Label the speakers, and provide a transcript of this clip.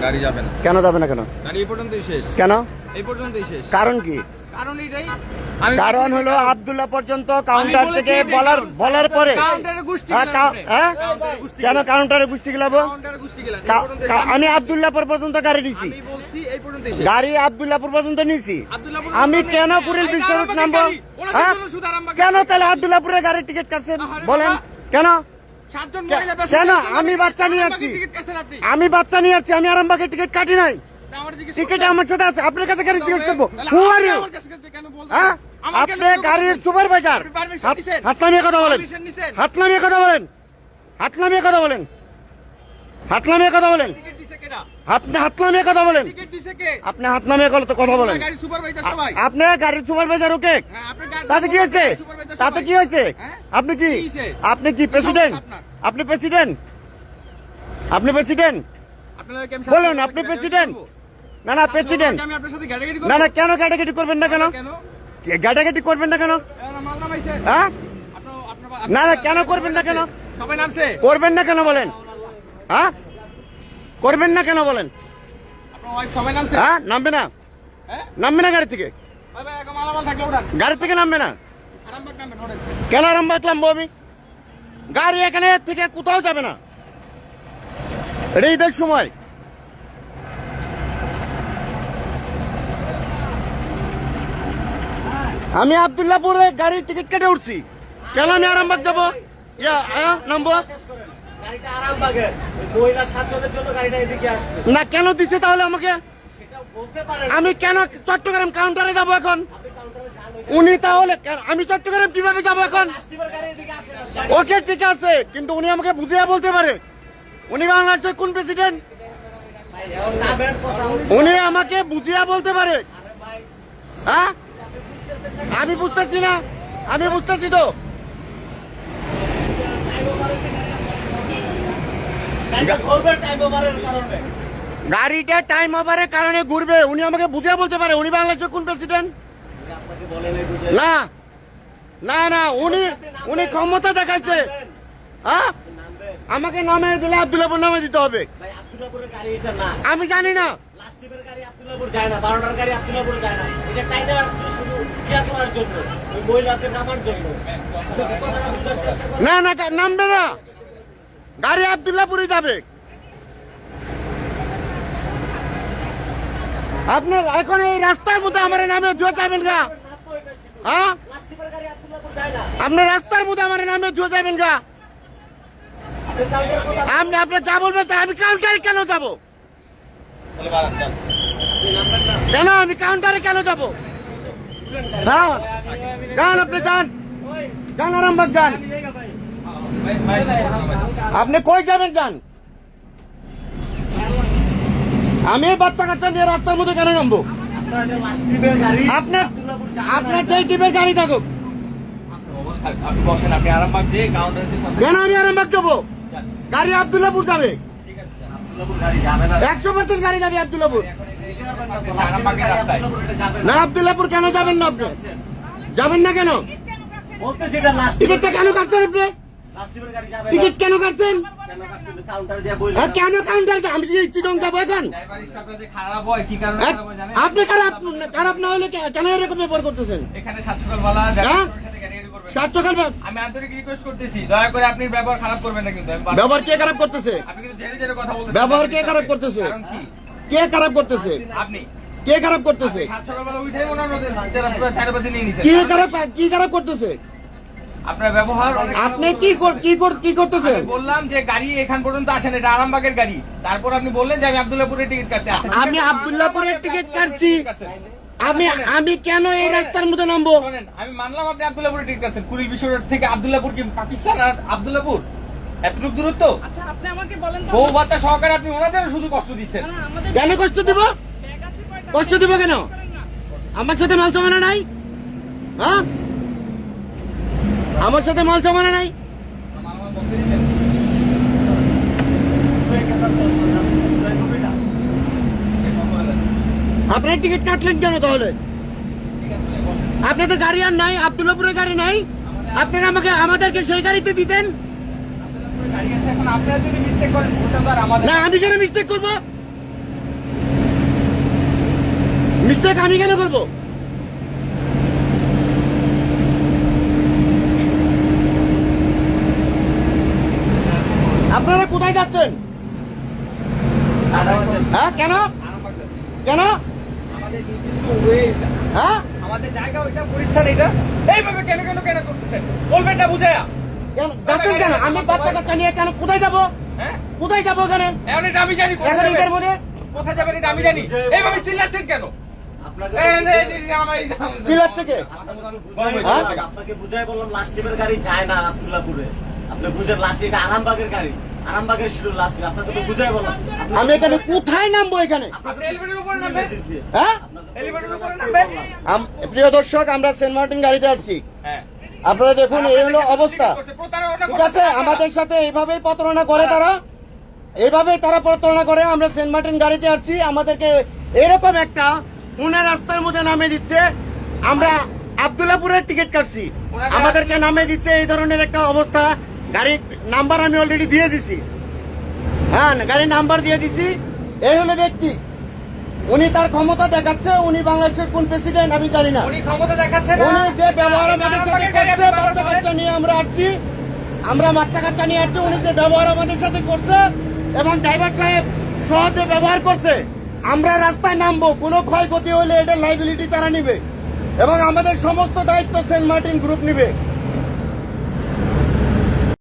Speaker 1: গাড়ি যাবে না।
Speaker 2: কেন যাবে না? কেন
Speaker 1: গাড়ি এই পর্যন্তই শেষ।
Speaker 2: কেন
Speaker 1: এই পর্যন্তই শেষ।
Speaker 2: কারণ কি?
Speaker 1: কারণ এটাই
Speaker 2: কারণ হলো আব্দুল্লাহ পর্যন্ত কাউন্টার থেকে বলার পরে কেন কাউন্টারে গুষ্টি গেলাবো? আমি আব্দুল্লাহপুর পর্যন্ত গাড়ি নিছি, গাড়ি আব্দুল্লাহপুর পর্যন্ত নিছি। আমি কেন কুড়িল বিশ্ব রুট নামবো? কেন তাহলে আব্দুল্লাহপুরের গাড়ির টিকিট কাটছেন বলেন? কেন কেন? আমি বাচ্চা নিয়ে আসছি, আমি বাচ্চা নিয়ে আসছি, আমি আরামবাগের টিকিট কাটি নাই। টিকিট আমার সাথে আছে, আপনার কাছে গাড়ি টিকিট করবো? হু আর ইউ? হ্যাঁ, আপনি গাড়ির সুপারভাইজার। হাত নামিয়ে কথা বলেন, হাত নামিয়ে কথা বলেন, হাত নামিয়ে কথা বলেন, হাত নামিয়ে কথা বলেন, আপনি হাত নামিয়ে কথা বলেন, আপনি হাত নামিয়ে কথা বলেন। আপনি গাড়ির সুপারভাইজার, ওকে? তাতে কি হয়েছে? তাতে কি হয়েছে? আপনি কি, আপনি কি প্রেসিডেন্ট? আপনি প্রেসিডেন্ট? আপনি প্রেসিডেন্ট বলুন, আপনি প্রেসিডেন্ট? না না, প্রেসিডেন্ট না না। কেন গাড়াগাড়ি করবেন না? কেন গাড়াগাড়ি করবেন না? কেন? হ্যাঁ, না না, কেন করবেন না? কেন করবেন না? কেন বলেন? হ্যাঁ, করবেন না কেন বলেন? হ্যাঁ, নামবে না, নামবে না গাড়ি থেকে, গাড়ি থেকে নামবে না। কেন আরামবাগ নামবো আমি? গাড়ি এখানে থেকে কোথাও যাবে না, এটা ঈদের সময়। আমি আব্দুল্লাহপুরে গাড়ির টিকিট কেটে উঠছি, কেন আমি আরামবাগ যাবো? নামবো না? কেন দিছে তাহলে আমাকে? আমি কেন চট্টগ্রাম কাউন্টারে যাবো এখন? উনি তাহলে আমি চট্টগ্রাম কিভাবে যাবো এখন? ওকে, ঠিক আছে, কিন্তু উনি আমাকে বুঝিয়ে বলতে পারে। উনি বাংলাদেশের কোন প্রেসিডেন্ট? উনি আমাকে বুঝিয়ে বলতে পারে। হ্যাঁ, আমি বুঝতেছি না, আমি বুঝতেছি তো। গাড়িটা টাইম ওভারের কারণে ঘুরবে, উনি আমাকে বুঝিয়ে বলতে পারে। উনি বাংলাদেশের কোন প্রেসিডেন্ট? না না না, উনি ক্ষমতা দেখাইছে। হ্যাঁ, আমাকে নামে দিলে আব্দুল্লাহপুর নামে দিতে হবে। আমি জানি না, না না, নামবে না, গাড়ি আব্দুল্লাহপুরে যাবে। আপনার এখন এই রাস্তার মধ্যে আমার নামে জুয়া যাবেন গা? হ্যাঁ, আপনার রাস্তার মধ্যে আমার নামে জুয়া যাবেন গা? আপনি আপনার যা বলবেন তা। আমি কাউন্টারে কেন যাব? কেন আমি কাউন্টারে কেন যাব? হ্যাঁ, যান, আপনি যান, যান, আরামবাগ যান। আপনি কই যাবেন? যান। আমি বাচ্চা কাচ্চা নিয়ে রাস্তার মধ্যে কেন নামবো? আপনার যেই টিপের গাড়ি থাকুক, কেন আমি আরামবাগ যাবো? গাড়ি আব্দুল্লাহপুর যাবে, 100% গাড়ি যাবে আব্দুল্লাহপুর। না, আব্দুল্লাহপুর কেন যাবেন না? আপনি যাবেন না কেন? টিকিটটা কেন কাটছেন আপনি? টিকিট কেন কাটছেন? কেন কাউন্টার? আমি চিটং যাবো এখন? আপনি খারাপ না হলে কেন এরকম ব্যবহার করতেছেন? সাত সকাল
Speaker 1: আমি আন্তরিক রিকোয়েস্ট করতেছি, দয়া করে আপনি ব্যবহার খারাপ করবেন না। কিন্তু
Speaker 2: ব্যবহার কে খারাপ করতেছে?
Speaker 1: আপনি কিন্তু ধীরে ধীরে কথা বলতেছেন।
Speaker 2: ব্যবহার কে খারাপ করতেছে? কে খারাপ করতেছে?
Speaker 1: আপনি।
Speaker 2: কে খারাপ করতেছে? কি খারাপ করতেছে?
Speaker 1: আপনার ব্যবহার।
Speaker 2: আপনি কি করতেছেন?
Speaker 1: বললাম যে গাড়ি এখান পর্যন্ত আসেন, এটা আরামবাগের গাড়ি। তারপর আপনি বললেন যে আমি আব্দুল্লাহপুরের টিকিট কাটছি।
Speaker 2: আমি আব্দুল্লাহপুরের টিকিট কাটছি। আমি কেন এই রাস্তার মধ্যে নামবো?
Speaker 1: আমি মানলাম আপনি আব্দুল্লাহপুরের টিকিট কাটছেন। কুড়িল বিশ্ব রোড থেকে আব্দুল্লাহপুর কি পাকিস্তান? আর আব্দুল্লাহপুর এতটুকু দূরত্ব?
Speaker 3: আপনি আমাকে বলেন,
Speaker 1: বউ বাচ্চা সহকারে আপনি ওনাদের শুধু কষ্ট দিচ্ছেন।
Speaker 2: কেন কষ্ট দিব? কষ্ট দিব কেন? আমার সাথে মাল জমানা নাই? হ্যাঁ, আমার সাথে মাল জমানা নাই? আপনার টিকিট কাটলেন কেন তাহলে? আপনাদের গাড়ি আর নাই, আব্দুল্লাহপুরের গাড়ি নাই, আপনারা আমাদেরকে সেই গাড়িতে দিতেন না। আমি কেন মিস্টেক করবো? মিস্টেক আমি কেন করবো? আপনারা কোথায় যাচ্ছেন? হ্যাঁ, কেন কেন?
Speaker 1: আমাদের নির্দিষ্ট ওয়ে এটা।
Speaker 2: হ্যাঁ,
Speaker 1: আমাদের জায়গা ওইটা, পরিস্থান এটা। এইভাবে কেন কেন কেন করতেছেন? বলবেন না বুঝায়া।
Speaker 2: কেন যাচ্ছেন কেন? আমি বাচ্চা কাচ্চা নিয়ে কেন কোথায় যাবো?
Speaker 1: হ্যাঁ?
Speaker 2: কোথায় যাবো ওখানে?
Speaker 1: এখন এটা আমি জানি কোথায়
Speaker 2: এখন
Speaker 1: যাবেন।
Speaker 2: এটার মধ্যে
Speaker 1: কোথায় যাবেন এটা আমি জানি। এইভাবে চিল্লাচ্ছেন কেন?
Speaker 2: চিল্লাচ্ছে কে? হ্যাঁ?
Speaker 3: আপনাকে বুঝাই বললাম লাস্ট টিপের গাড়ি যায় না আব্দুল্লাহপুরে। আপনি বুঝেন লাস্ট এটা আরামবাগের গাড়ি, আরামবাগের শিডিউল লাস্ট। আপনাকে তো বুঝাই বললাম।
Speaker 2: আমি এখানে কোথায় নামবো এখানে?
Speaker 1: আপনি এলিভেটরের উপরে নামবেন?
Speaker 2: হ্যাঁ,
Speaker 1: এলিভেটরের উপরে নামবেন?
Speaker 2: প্রিয় দর্শক, আমরা সেন্ট মার্টিন গাড়িতে আসছি।
Speaker 1: হ্যাঁ।
Speaker 2: আপনারা দেখুন এই হলো অবস্থা।
Speaker 1: প্রতারণা
Speaker 2: ঠিক আছে, আমাদের সাথে এইভাবেই প্রতারণা করে তারা, এইভাবে তারা প্রতারণা করে। আমরা সেন্ট মার্টিন গাড়িতে আসছি, আমাদেরকে এরকম একটা পুনে রাস্তার মধ্যে নামে দিচ্ছে। আমরা আব্দুল্লাপুরের টিকিট কাটছি, আমাদেরকে নামে দিচ্ছে। এই ধরনের একটা অবস্থা। গাড়ির নাম্বার আমি অলরেডি দিয়ে দিছি। হ্যাঁ, গাড়ির নাম্বার দিয়ে দিছি। এই হলো ব্যক্তি, উনি তার ক্ষমতা দেখাচ্ছে। উনি বাংলাদেশের কোন প্রেসিডেন্ট আমি জানি না।
Speaker 1: উনি ক্ষমতা দেখাচ্ছে না।
Speaker 2: উনি যে ব্যবহার আমাদের সাথে করছে, বাচ্চা কাচ্চা নিয়ে আমরা আসছি, আমরা বাচ্চা কাচ্চা নিয়ে আসছি। উনি যে ব্যবহার আমাদের সাথে করছে এবং ড্রাইভার সাহেব সহজে ব্যবহার করছে, আমরা রাস্তায় নামবো, কোনো ক্ষয়ক্ষতি হলে এটা লাইবিলিটি তারা নিবে এবং আমাদের সমস্ত দায়িত্ব সেন্ট মার্টিন গ্রুপ নিবে।